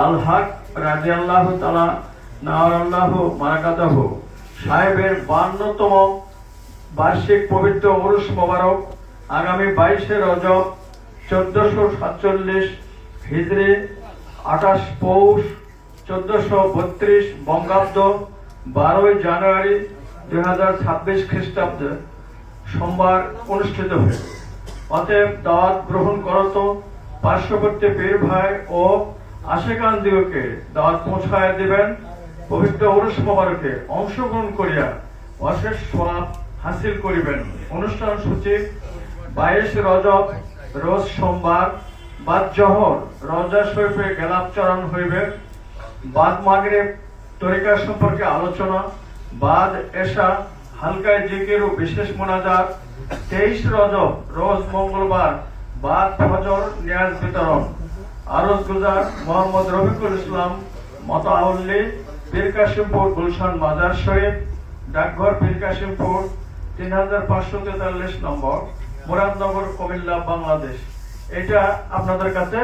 আল হক রাদিয়াল্লাহু তাআলা নাওয়ারাল্লাহু মারাকাতাহু সাহেবের 52তম বার্ষিক পবিত্র উরুস মোবারক আগামী 22শে রজব 1447 হিজরি 28 পৌষ 1432 বঙ্গাব্দ 12 জানুয়ারি 2026 খ্রিস্টাব্দ সোমবার অনুষ্ঠিত হবে। অতএব দাওয়াত গ্রহণ করত পার্শ্ববর্তী পীর ভাই ও আশেকান দিগকে দাওয়াত পৌঁছায় দিবেন। পবিত্র উরুস মোবারকে অংশগ্রহণ করিয়া অশেষ সওয়াব হাসিল করিবেন। অনুষ্ঠান সূচি 22 রজব রোজ সোমবার বাদ জহর রওজা শরীফে গেলাপ চরণ হইবে। বাদ মাগরিব তরিকা সম্পর্কে আলোচনা, বাদ এশা হালকায় জিকির ও বিশেষ মোনাজাত। 23 রজব রোজ মঙ্গলবার বাদ ফজর নিয়াজ বিতরণ। আরজ গুজার মোহাম্মদ রফিকুল ইসলাম মতাউল্লি, পীর কাশিমপুর গুলশান মাজার শরীফ, ডাকঘর পীর কাশিমপুর 3543 নম্বর, মুরাদনগর, কুমিল্লা, বাংলাদেশ। এটা আপনাদের কাছে